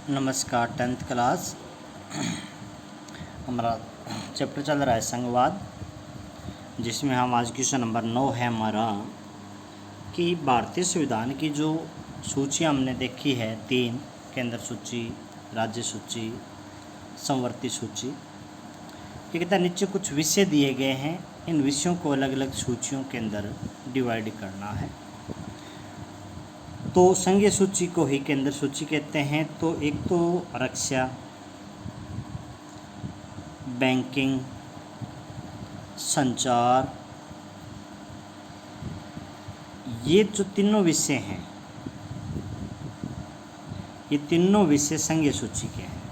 नमस्कार। 10th class हमारा chapter चल रहा है संघवाद, जिसमें हम आज क्वेश्चन नंबर 9 है हमारा कि भारतीय संविधान की जो सूची हमने देखी है 3, केंद्र सूची, राज्य सूची, संवर्ती सूची। ये कहता है नीचे कुछ विषय दिए गए हैं, इन विषयों को अलग अलग सूचियों के अंदर डिवाइड करना है। तो संघीय सूची को ही केंद्र सूची कहते हैं। तो एक तो रक्षा, बैंकिंग, संचार, ये जो तीनों विषय हैं, ये तीनों विषय संघीय सूची के हैं,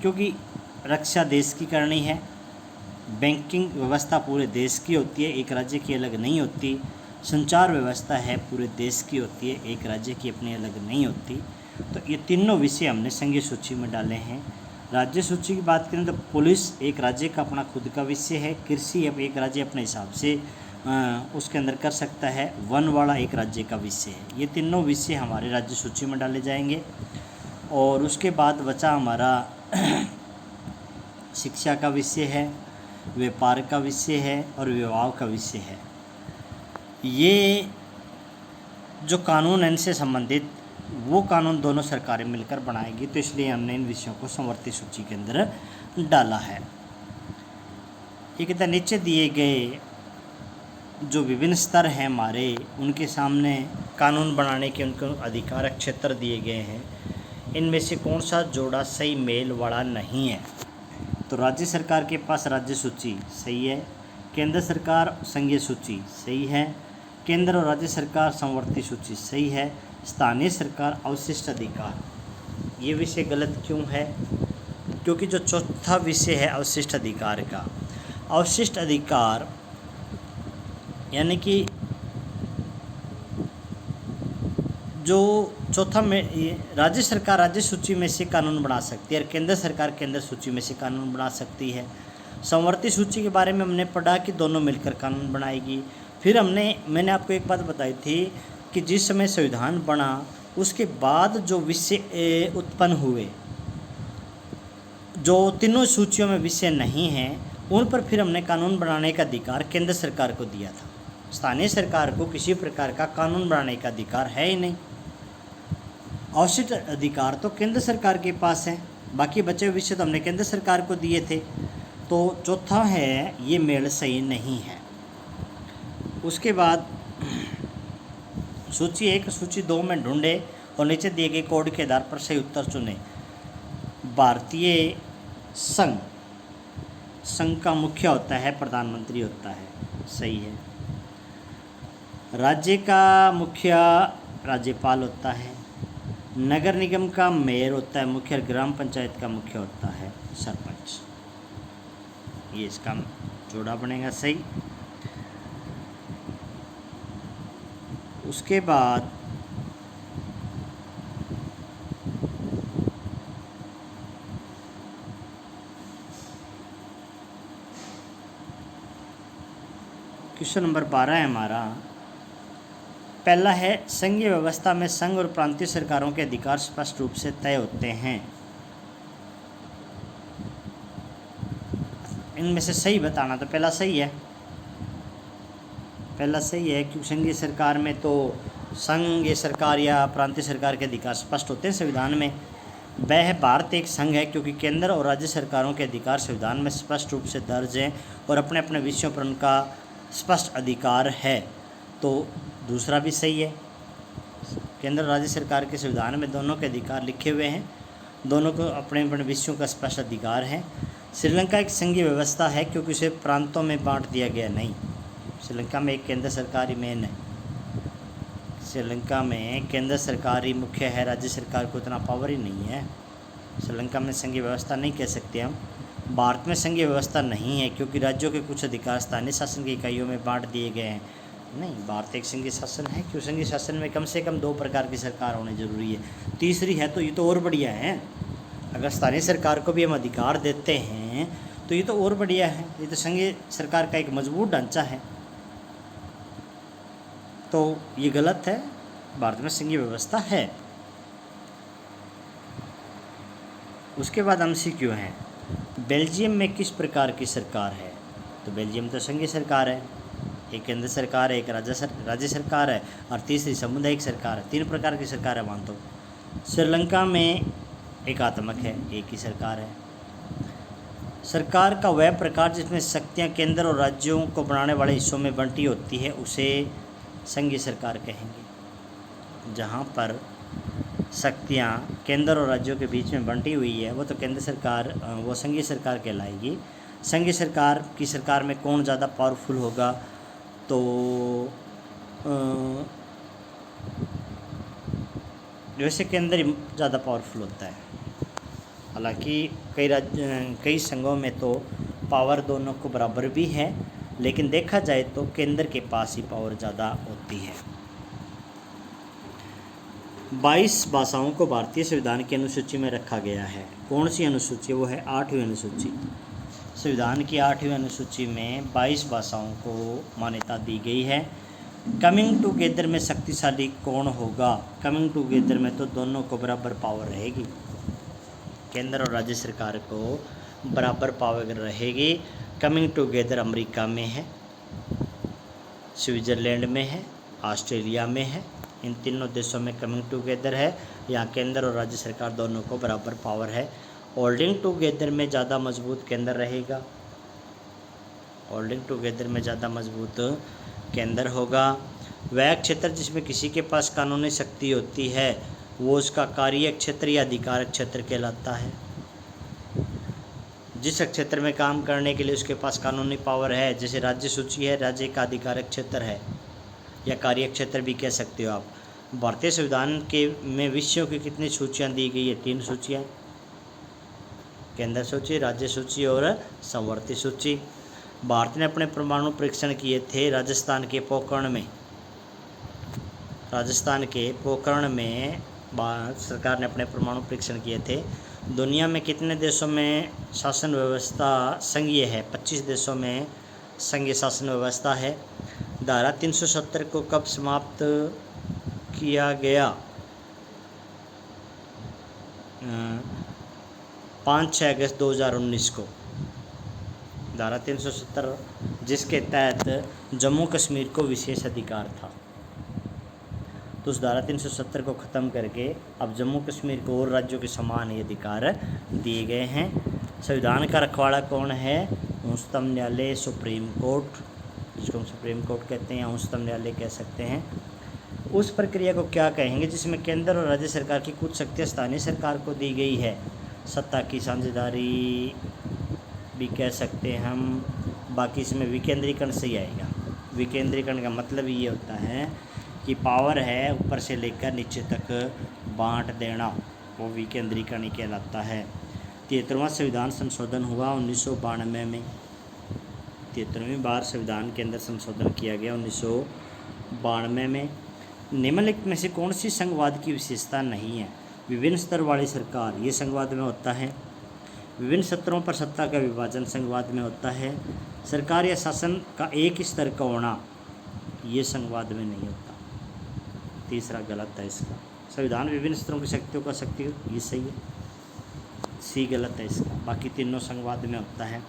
क्योंकि रक्षा देश की करनी है, बैंकिंग व्यवस्था पूरे देश की होती है, एक राज्य की अलग नहीं होती, संचार व्यवस्था है पूरे देश की होती है, एक राज्य की अपनी अलग नहीं होती। तो ये तीनों विषय हमने संघीय सूची में डाले हैं। राज्य सूची की बात करें तो पुलिस एक राज्य का अपना खुद का विषय है, कृषि अब एक राज्य अपने हिसाब से उसके अंदर कर सकता है, वन वाला एक राज्य का विषय है। ये तीनों विषय हमारे राज्य सूची में डाले जाएंगे। और उसके बाद बचा हमारा शिक्षा का विषय है, व्यापार का विषय है और विवाह का विषय है। ये जो कानून है इनसे संबंधित वो कानून दोनों सरकारें मिलकर बनाएगी, तो इसलिए हमने इन विषयों को संवर्ती सूची के अंदर डाला है। ये कहता है नीचे दिए गए जो विभिन्न स्तर हैं हमारे, उनके सामने कानून बनाने के उनको अधिकार क्षेत्र दिए गए हैं, इनमें से कौन सा जोड़ा सही मेल वाला नहीं है। तो राज्य सरकार के पास राज्य सूची सही है, केंद्र सरकार संघीय सूची सही है, केंद्र और राज्य सरकार संवर्ती सूची सही है, स्थानीय सरकार अवशिष्ट अधिकार, ये विषय गलत क्यों है? क्योंकि जो चौथा विषय है अवशिष्ट अधिकार का, अवशिष्ट अधिकार यानी कि जो चौथा में राज्य सरकार राज्य सूची में से कानून बना सकती है और केंद्र सरकार केंद्र सूची में से कानून बना सकती है। संवर्ती सूची के बारे में हमने पढ़ा कि दोनों मिलकर कानून बनाएगी। फिर मैंने आपको एक बात बताई थी कि जिस समय संविधान बना उसके बाद जो विषय उत्पन्न हुए, जो तीनों सूचियों में विषय नहीं हैं, उन पर फिर हमने कानून बनाने का अधिकार केंद्र सरकार को दिया था। स्थानीय सरकार को किसी प्रकार का कानून बनाने का अधिकार है ही नहीं। अवशिष्ट अधिकार तो केंद्र सरकार के पास है, बाकी बचे हुए विषय तो हमने केंद्र सरकार को दिए थे। तो चौथा है ये मेल सही नहीं है। उसके बाद सूची 1 सूची 2 में ढूंढे और नीचे दिए गए कोड के आधार पर सही उत्तर चुने। भारतीय संघ का मुखिया होता है, प्रधानमंत्री होता है, सही है। राज्य का मुखिया राज्यपाल होता है, नगर निगम का मेयर होता है मुखिया, ग्राम पंचायत का मुखिया होता है सरपंच। ये इसका जोड़ा बनेगा सही। उसके बाद क्वेश्चन नंबर 12 है हमारा। पहला है संघीय व्यवस्था में संघ और प्रांतीय सरकारों के अधिकार स्पष्ट रूप से तय होते हैं। इनमें से सही बताना, तो पहला सही है, पहला सही है क्योंकि संघीय सरकार में तो संघीय सरकार या प्रांतीय सरकार के अधिकार स्पष्ट होते हैं संविधान में। वह भारत एक संघ है क्योंकि केंद्र और राज्य सरकारों के अधिकार संविधान में स्पष्ट रूप से दर्ज हैं और अपने अपने विषयों पर उनका स्पष्ट अधिकार है। तो दूसरा भी सही है, केंद्र और राज्य सरकार के संविधान में दोनों के अधिकार लिखे हुए हैं, दोनों को अपने अपने विषयों का स्पष्ट अधिकार है। श्रीलंका एक संघीय व्यवस्था है क्योंकि उसे प्रांतों में बांट दिया गया नहीं। श्रीलंका में एक केंद्र सरकार ही मेन है, श्रीलंका में केंद्र सरकार ही मुख्य है, राज्य सरकार को इतना पावर ही नहीं है। श्रीलंका में संघीय व्यवस्था नहीं कह सकते हम। भारत में संघीय व्यवस्था नहीं है क्योंकि राज्यों के कुछ अधिकार स्थानीय शासन की इकाइयों में बांट दिए गए हैं। नहीं, भारत एक संघीय शासन है क्योंकि संघीय शासन में कम से कम 2 प्रकार की सरकार होनी जरूरी है। तीसरी है तो ये तो और बढ़िया है, अगर स्थानीय सरकार को भी हम अधिकार देते हैं तो ये तो और बढ़िया है। ये तो संघीय सरकार का एक मजबूत ढांचा है। तो ये गलत है, भारत में संघीय व्यवस्था है। उसके बाद MCQ है, बेल्जियम में किस प्रकार की सरकार है? तो बेल्जियम तो संघीय सरकार है, एक केंद्र सरकार है, एक राज्य सरकार है और तीसरी सामुदायिक सरकार है। 3 प्रकार की सरकार है मान तो। श्रीलंका में एकात्मक है, एक ही सरकार है। सरकार का वह प्रकार जिसमें शक्तियाँ केंद्र और राज्यों को बनाने वाले हिस्सों में बंटी होती है उसे संघीय सरकार कहेंगे। जहाँ पर शक्तियाँ केंद्र और राज्यों के बीच में बंटी हुई है वो तो केंद्र सरकार, वो संघीय सरकार कहलाएगी। संघीय सरकार की सरकार में कौन ज़्यादा पावरफुल होगा? तो वैसे केंद्र ज़्यादा पावरफुल होता है। हालांकि कई संघों में तो पावर दोनों को बराबर भी है, लेकिन देखा जाए तो केंद्र के पास ही पावर ज़्यादा होती है। 22 भाषाओं को भारतीय संविधान की अनुसूची में रखा गया है। कौन सी अनुसूची? वो है 8वीं अनुसूची। संविधान की 8वीं अनुसूची में 22 भाषाओं को मान्यता दी गई है। कमिंग टुगेदर में शक्तिशाली कौन होगा? कमिंग टुगेदर में तो दोनों को बराबर पावर रहेगी, केंद्र और राज्य सरकार को बराबर पावर रहेगी। कमिंग टुगेदर अमेरिका में है, स्विट्ज़रलैंड में है, ऑस्ट्रेलिया में है। इन तीनों देशों में कमिंग टुगेदर है। यहाँ केंद्र और राज्य सरकार दोनों को बराबर पावर है। होल्डिंग टुगेदर में ज़्यादा मजबूत केंद्र रहेगा, होल्डिंग टुगेदर में ज़्यादा मजबूत केंद्र होगा। वह क्षेत्र जिसमें किसी के पास कानूनी शक्ति होती है वो उसका कार्य क्षेत्र या अधिकारक क्षेत्र कहलाता है। जिस क्षेत्र में काम करने के लिए उसके पास कानूनी पावर है, जैसे राज्य सूची है, राज्य का अधिकारक क्षेत्र है या कार्य क्षेत्र भी कह सकते हो आप। भारतीय संविधान के में विषयों की कितनी सूचियाँ दी गई है? 3 सूचियाँ, केंद्र सूची, राज्य सूची और समवर्ती सूची। भारत ने अपने परमाणु परीक्षण किए थे राजस्थान के पोखरण में। राजस्थान के पोखरण में भारत सरकार ने अपने परमाणु परीक्षण किए थे। दुनिया में कितने देशों में शासन व्यवस्था संघीय है? 25 देशों में संघीय शासन व्यवस्था है। धारा 370 को कब समाप्त किया गया? 5-6 अगस्त 2019 को। धारा 370 जिसके तहत जम्मू कश्मीर को विशेष अधिकार था, तो उस धारा 370 को ख़त्म करके अब जम्मू कश्मीर को और राज्यों के समान ही अधिकार दिए गए हैं। संविधान का रखवाला कौन है? उच्चतम न्यायालय, सुप्रीम कोर्ट, जिसको हम सुप्रीम कोर्ट कहते हैं या उच्चतम न्यायालय कह सकते हैं। उस प्रक्रिया को क्या कहेंगे जिसमें केंद्र और राज्य सरकार की कुछ शक्तियाँ स्थानीय सरकार को दी गई है? सत्ता की साझेदारी भी कह सकते हैं हम। बाकी इसमें विकेंद्रीकरण सही आएगा। विकेंद्रीकरण का मतलब ये होता है कि पावर है ऊपर से लेकर नीचे तक बांट देना, वो विकेंद्रीकरण ही कहलाता है। 73वां संविधान संशोधन हुआ 1992 में। 73वीं बार संविधान के अंदर संशोधन किया गया 1992 में। निम्नलिखित में से कौन सी संघवाद की विशेषता नहीं है? विभिन्न स्तर वाली सरकार, ये संघवाद में होता है। विभिन्न स्तरों पर सत्ता का विभाजन संघवाद में होता है। सरकार या शासन का एक स्तर का होना, ये संघवाद में नहीं होता। तीसरा गलत है इसका। संविधान विभिन्न स्तरों की शक्तियों का शक्ति, ये सही है, सी गलत है इसका। बाकी तीनों संघवाद में होता है।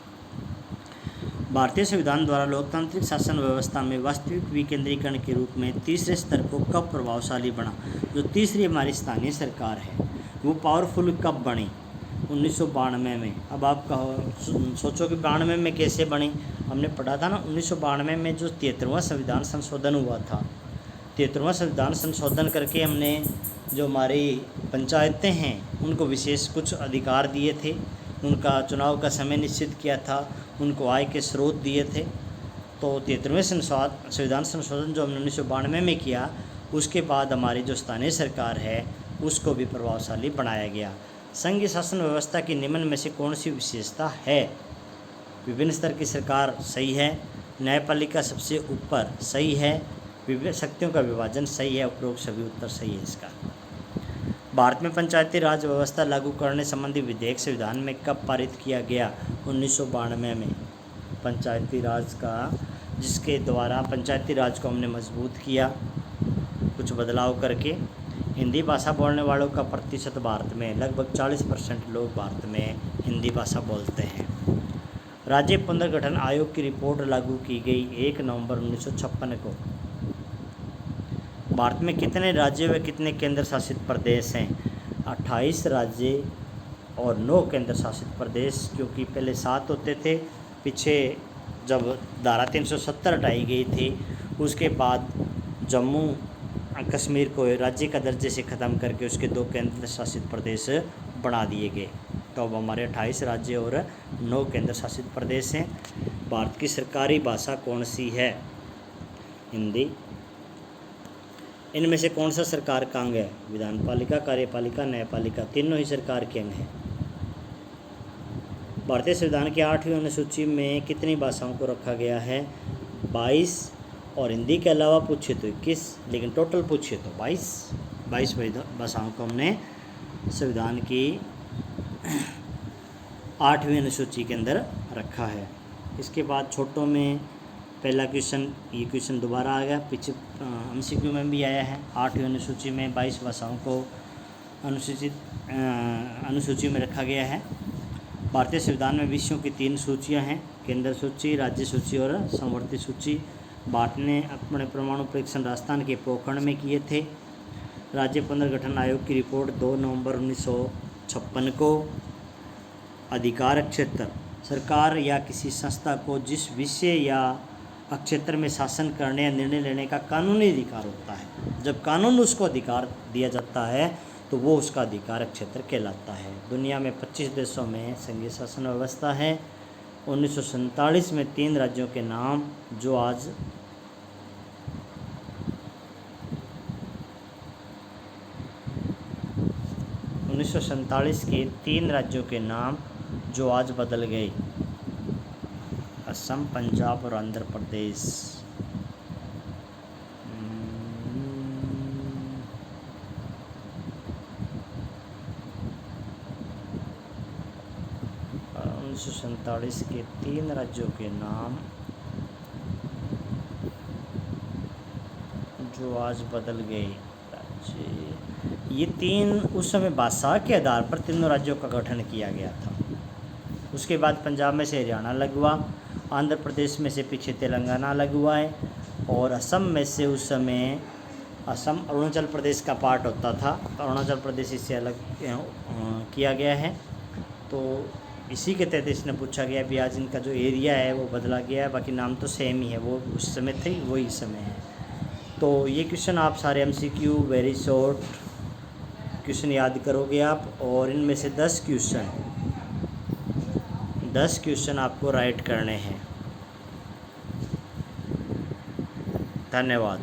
भारतीय संविधान द्वारा लोकतांत्रिक शासन व्यवस्था में वास्तविक विकेंद्रीकरण के रूप में तीसरे स्तर को कब प्रभावशाली बना? जो तीसरी हमारी स्थानीय सरकार है वो पावरफुल कब बनी? 1992 में। अब आप सोचो कि 92 में कैसे बनी? हमने पढ़ा था ना 1992 में जो 73वां संविधान संशोधन हुआ था। 73वां संविधान संशोधन करके हमने जो हमारी पंचायतें हैं उनको विशेष कुछ अधिकार दिए थे, उनका चुनाव का समय निश्चित किया था, उनको आय के स्रोत दिए थे। तो 73वें संविधान संशोधन जो हमने 1992 में किया, उसके बाद हमारी जो स्थानीय सरकार है उसको भी प्रभावशाली बनाया गया। संघीय शासन व्यवस्था की निम्न में से कौन सी विशेषता है? विभिन्न स्तर की सरकार सही है, न्यायपालिका सबसे ऊपर सही है, विभिन्न शक्तियों का विभाजन सही है। उपरोक्त सभी उत्तर सही है इसका। भारत में पंचायती राज व्यवस्था लागू करने संबंधी विधेयक संविधान में कब पारित किया गया? 1992 में। पंचायती राज का, जिसके द्वारा पंचायती राज को हमने मजबूत किया कुछ बदलाव करके। हिंदी भाषा बोलने वालों का प्रतिशत भारत में लगभग 40% लोग भारत में हिंदी भाषा बोलते हैं। राज्य पुनर्गठन आयोग की रिपोर्ट लागू की गई 1 नवंबर 1956 को। भारत में कितने राज्य व कितने केंद्र शासित प्रदेश हैं? 28 राज्य और 9 केंद्र शासित प्रदेश, क्योंकि पहले 7 होते थे। पीछे जब धारा 370 हटाई गई थी उसके बाद जम्मू कश्मीर को राज्य का दर्जे से ख़त्म करके उसके 2 केंद्र शासित प्रदेश बना दिए गए। तो अब हमारे 28 राज्य और 9 केंद्र शासित प्रदेश हैं। भारत की सरकारी भाषा कौन सी है? हिंदी। इनमें से कौन सा सरकार का अंग है? विधानपालिका, कार्यपालिका, न्यायपालिका, तीनों ही सरकार के अंग हैं। भारतीय संविधान की 8वीं अनुसूची में कितनी भाषाओं को रखा गया है? 22। और हिंदी के अलावा पूछे तो 21, लेकिन टोटल पूछे तो 22 भाषाओं को हमने संविधान की 8वीं अनुसूची के अंदर रखा है। इसके बाद छोटों में पहला क्वेश्चन, ये क्वेश्चन दोबारा आ गया, पीछे MCQ में भी आया है। 8वीं अनुसूची में 22 भाषाओं को अनुसूची में रखा गया है। भारतीय संविधान में विषयों की 3 सूचियां हैं, केंद्र सूची, राज्य सूची और समवर्ती सूची। भारत ने अपने परमाणु परीक्षण राजस्थान के पोखरण में किए थे। राज्य पुनर्गठन आयोग की रिपोर्ट 2 नवंबर 1956 को। अधिकार क्षेत्र, सरकार या किसी संस्था को जिस विषय या क्षेत्र में शासन करने या निर्णय लेने का कानूनी अधिकार होता है, जब कानून उसको अधिकार दिया जाता है तो वो उसका अधिकार क्षेत्र कहलाता है। दुनिया में 25 देशों में संघीय शासन व्यवस्था है। 1947 में 3 राज्यों के नाम जो आज के 3 राज्यों के नाम जो आज बदल गए, असम, पंजाब और आंध्र प्रदेश। 1947 के 3 राज्यों के नाम जो आज बदल गए राज्य। ये 3 उस समय भाषा के आधार पर तीनों राज्यों का गठन किया गया था। उसके बाद पंजाब में से हरियाणा अलग हुआ, आंध्र प्रदेश में से पीछे तेलंगाना अलग हुआ है, और असम में से उस समय असम अरुणाचल प्रदेश का पार्ट होता था, तो अरुणाचल प्रदेश इससे अलग किया गया है। तो इसी के तहत इसने पूछा गया भी आज इनका जो एरिया है वो बदला गया है, बाकी नाम तो सेम ही है, वो उस समय थे वही इस समय है। तो ये क्वेश्चन आप सारे MCQ वेरी शॉर्ट क्वेश्चन याद करोगे आप, और इनमें से 10 क्वेश्चन आपको राइट करने हैं। धन्यवाद।